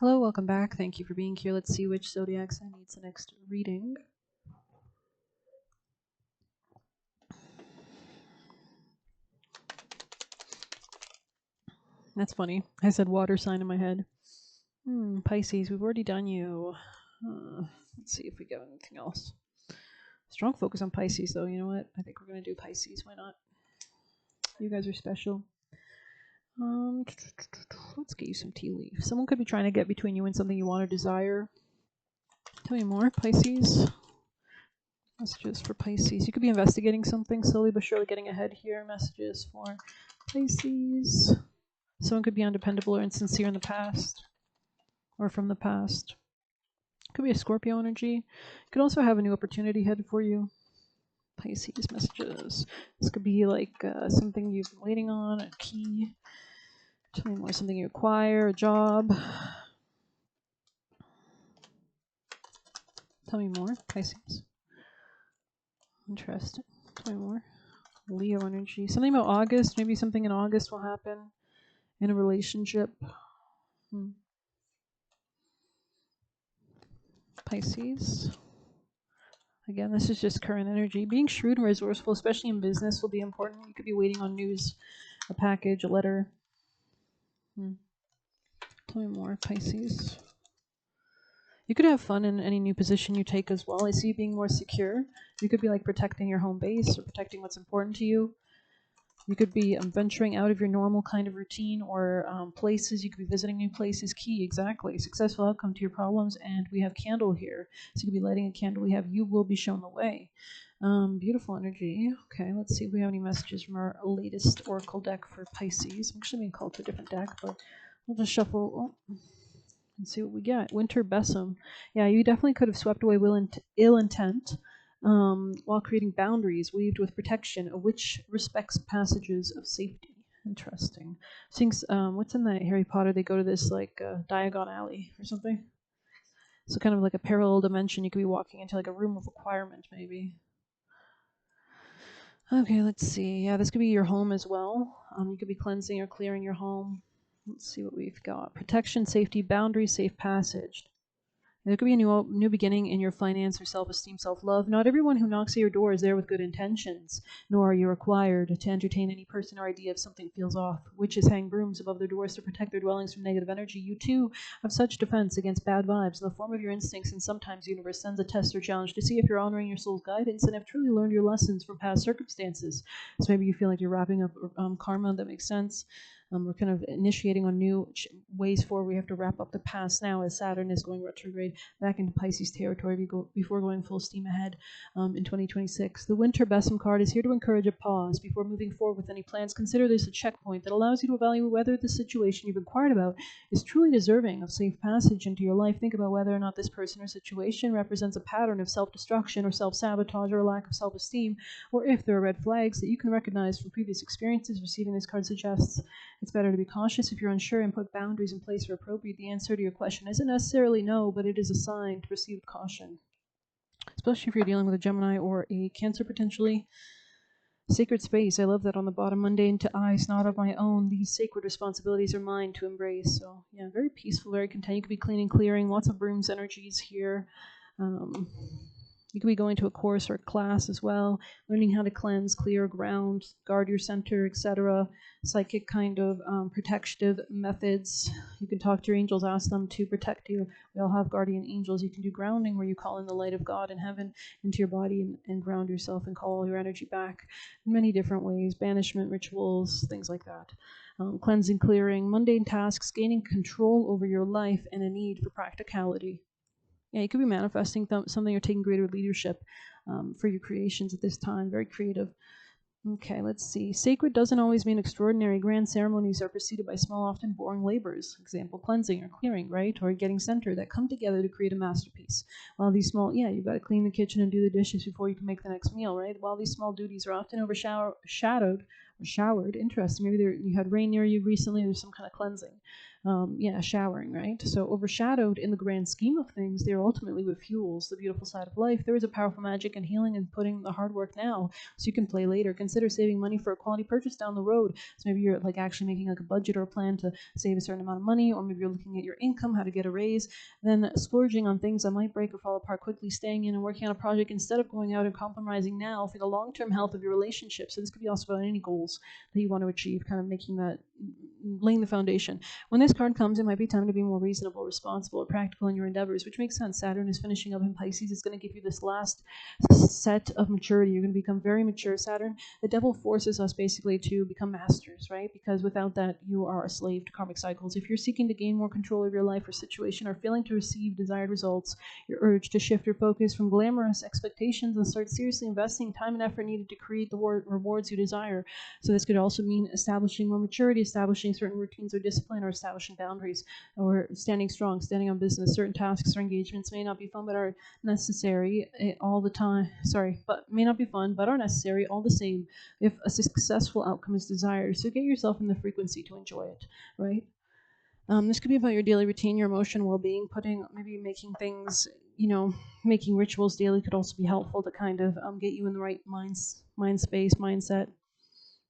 Hello, welcome back. Thank you for being here. Let's see which zodiac sign needs the next reading. That's funny. I said water sign in my head. Pisces, we've already done you. Let's see if we got anything else. Strong focus on Pisces, though. You know what? I think we're going to do Pisces. Why not? You guys are special. Let's get you some tea leaf. Someone could be trying to get between you and something you want or desire. Tell me more, Pisces. Messages for Pisces. You could be investigating something, slowly but surely getting ahead here. Messages for Pisces. Someone could be undependable or insincere in the past or from the past. Could be a Scorpio energy. Could also have a new opportunity headed for you. Pisces messages. This could be like something you've been waiting on, a key. Tell me more, something you acquire, a job. Tell me more, Pisces. Interesting. Tell me more. Leo energy. Something about August. Maybe something in August will happen in a relationship. Pisces. Again, this is just current energy. Being shrewd and resourceful, especially in business, will be important. You could be waiting on news, a package, a letter. Tell me more, Pisces. You could have fun in any new position you take as well. I see you being more secure. You could be like protecting your home base or protecting what's important to you. You could be venturing out of your normal kind of routine or places. You could be visiting new places. Key, exactly. Successful outcome to your problems. And we have candle here. So you could be lighting a candle. We have you will be shown the way. Beautiful energy. Okay, let's see if we have any messages from our latest oracle deck for Pisces. I'm actually being called to a different deck, but we'll just shuffle and see what we get. Winter Besom. Yeah, you definitely could have swept away ill intent. While creating boundaries weaved with protection, which respects passages of safety. Interesting. Things. What's in that Harry Potter? They go to this like Diagon Alley or something. So kind of like a parallel dimension. You could be walking into like a room of requirement, maybe. Okay, let's see. Yeah, this could be your home as well. You could be cleansing or clearing your home. Let's see what we've got. Protection, safety, boundaries, safe passage. There could be a new beginning in your finance or self-esteem, self-love. Not everyone who knocks at your door is there with good intentions, nor are you required to entertain any person or idea if something feels off. Witches hang brooms above their doors to protect their dwellings from negative energy. You too have such defense against bad vibes in the form of your instincts, and sometimes the universe sends a test or challenge to see if you're honoring your soul's guidance and have truly learned your lessons from past circumstances. So maybe you feel like you're wrapping up karma. That makes sense. We're kind of initiating on new ways forward. We have to wrap up the past now as Saturn is going retrograde back into Pisces territory before going full steam ahead in 2026. The Winter Besom card is here to encourage a pause before moving forward with any plans. Consider this a checkpoint that allows you to evaluate whether the situation you've inquired about is truly deserving of safe passage into your life. Think about whether or not this person or situation represents a pattern of self-destruction or self-sabotage or a lack of self-esteem, or if there are red flags that you can recognize from previous experiences. Receiving this card suggests it's better to be cautious if you're unsure and put boundaries in place where appropriate. The answer to your question isn't necessarily no, but it is a sign to proceed with caution, especially if you're dealing with a Gemini or a Cancer potentially. Sacred space. I love that on the bottom. Mundane to eyes, not of my own. These sacred responsibilities are mine to embrace. So yeah, very peaceful, very content. You could be cleaning, clearing. Lots of brooms energies here. You could be going to a course or a class as well, learning how to cleanse, clear ground, guard your center, etc. Psychic kind of protective methods. You can talk to your angels, ask them to protect you. We all have guardian angels. You can do grounding where you call in the light of God in heaven into your body and ground yourself and call all your energy back in many different ways. Banishment rituals, things like that. Cleansing, clearing, mundane tasks, gaining control over your life, and a need for practicality. Yeah, you could be manifesting something or taking greater leadership for your creations at this time. Very creative. Okay, let's see. Sacred doesn't always mean extraordinary. Grand ceremonies are preceded by small, often boring labors. Example, cleansing or clearing, right? Or getting centered that come together to create a masterpiece. While these small, you've got to clean the kitchen and do the dishes before you can make the next meal, right? While these small duties are often overshadowed or showered. Interesting. Maybe you had rain near you recently. There's some kind of cleansing. showering, right? So overshadowed in the grand scheme of things, they're ultimately what fuels the beautiful side of life. There is a powerful magic and healing in putting the hard work now so you can play later. Consider saving money for a quality purchase down the road. So maybe you're like actually making like a budget or a plan to save a certain amount of money, or maybe you're looking at your income, how to get a raise, then splurging on things that might break or fall apart quickly, staying in and working on a project instead of going out and compromising now for the long-term health of your relationship. So this could be also about any goals that you want to achieve, kind of making that, laying the foundation. When this card comes, it might be time to be more reasonable, responsible, or practical in your endeavors, which makes sense. Saturn is finishing up in Pisces. It's going to give you this last set of maturity. You're going to become very mature. Saturn, the devil forces us basically to become masters, right? Because without that, you are a slave to karmic cycles. If you're seeking to gain more control of your life or situation, or failing to receive desired results, your urge to shift your focus from glamorous expectations and start seriously investing time and effort needed to create the rewards you desire. So this could also mean establishing more maturity, establishing certain routines or discipline, or establishing boundaries, or standing strong, standing on business. Certain tasks or engagements may not be fun but are necessary all the time. But may not be fun but are necessary all the same if a successful outcome is desired. So get yourself in the frequency to enjoy it, right? This could be about your daily routine, your emotion, well-being, maybe making things, making rituals daily could also be helpful to kind of get you in the right mind space, mindset.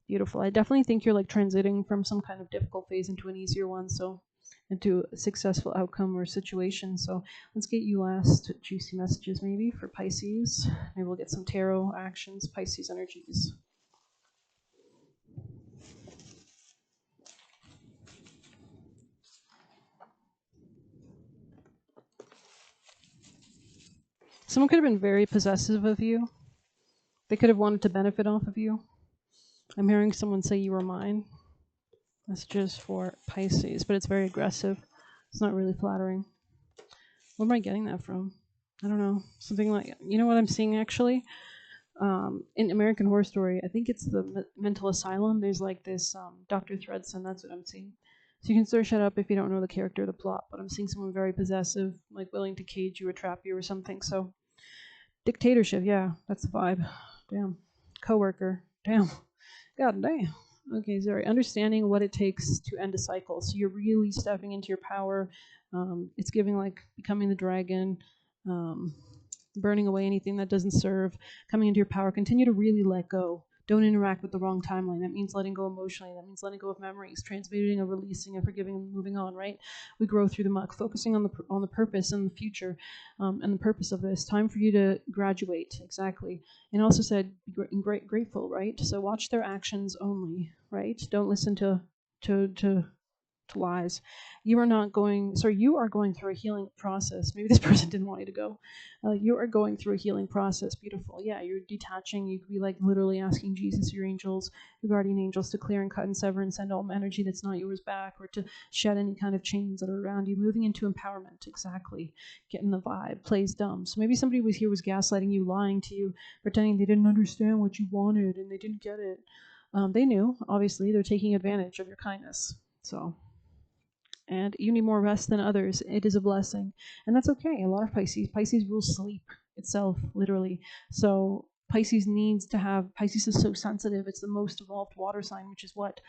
Beautiful. I definitely think you're like transiting from some kind of difficult phase into an easier one, so into a successful outcome or situation. So let's get you last juicy messages maybe for Pisces. Maybe we'll get some tarot actions, Pisces energies. Someone could have been very possessive of you. They could have wanted to benefit off of you. I'm hearing someone say you were mine. That's just for Pisces, but it's very aggressive. It's not really flattering. Where am I getting that from? I don't know. Something like, you know what I'm seeing actually? In American Horror Story, I think it's the mental asylum. There's like this Dr. Thredson. That's what I'm seeing. So you can search that up if you don't know the character or the plot. But I'm seeing someone very possessive, like willing to cage you or trap you or something. So dictatorship, yeah, that's the vibe. Damn. Coworker, damn. God damn. Okay, sorry. Understanding what it takes to end a cycle. So you're really stepping into your power. It's giving like becoming the dragon. Burning away anything that doesn't serve, coming into your power. Continue to really let go. Don't interact with the wrong timeline. That means letting go emotionally. That means letting go of memories, transmuting and releasing and forgiving and moving on, right? We grow through the muck, focusing on the purpose and the future and the purpose of this. Time for you to graduate, exactly. And also said, be grateful, right? So watch their actions only, right? Don't listen to lies. You are going through a healing process. Maybe this person didn't want you to go. You are going through a healing process. Beautiful. Yeah, you're detaching. You could be like literally asking Jesus, your angels, your guardian angels, to clear and cut and sever and send all energy that's not yours back, or to shed any kind of chains that are around you. Moving into empowerment. Exactly. Getting the vibe. Plays dumb. So maybe somebody was gaslighting you, lying to you, pretending they didn't understand what you wanted and they didn't get it. They knew. Obviously, they're taking advantage of your kindness. So. And you need more rest than others. It is a blessing. And that's okay. A lot of Pisces rules sleep itself, literally. So Pisces is so sensitive. It's the most evolved water sign, which is what?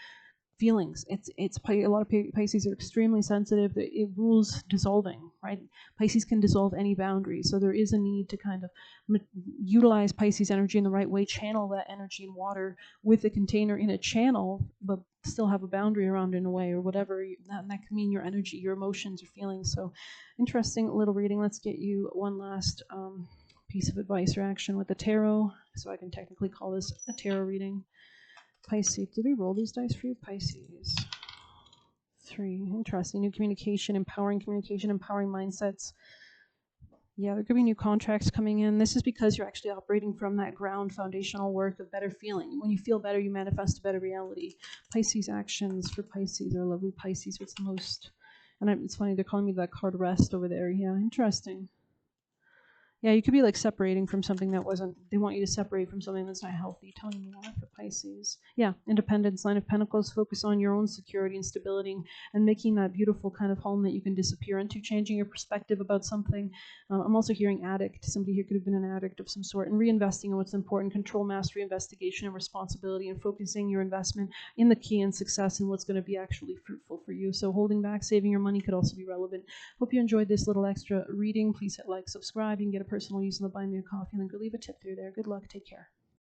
Feelings. It's a lot of Pisces are extremely sensitive. It rules dissolving, right? Pisces can dissolve any boundary, so there is a need to kind of utilize Pisces energy in the right way, channel that energy in water with a container in a channel, but still have a boundary around it in a way, or whatever that can mean. Your energy, your emotions, your feelings. So interesting little reading. Let's get you one last piece of advice or action with the tarot, so I can technically call this a tarot reading. Pisces. Did we roll these dice for you? Pisces. 3. Interesting. New communication, empowering mindsets. Yeah, there could be new contracts coming in. This is because you're actually operating from that ground foundational work of better feeling. When you feel better, you manifest a better reality. Pisces actions for Pisces, or lovely Pisces. What's the most? And it's funny, they're calling me that card rest over there. Yeah, interesting. Yeah, you could be like separating from something that wasn't, they want you to separate from something that's not healthy. Tell me more for Pisces. Yeah, independence, Nine of Pentacles, focus on your own security and stability and making that beautiful kind of home that you can disappear into, changing your perspective about something. I'm also hearing addict. Somebody here could have been an addict of some sort, and reinvesting in what's important, control, mastery, investigation, and responsibility, and focusing your investment in the key and success and what's going to be actually fruitful for you. So holding back, saving your money could also be relevant. Hope you enjoyed this little extra reading. Please hit like, subscribe. You can get a personal use in the Buy Me a Coffee link or leave a tip through there. Good luck. Take care.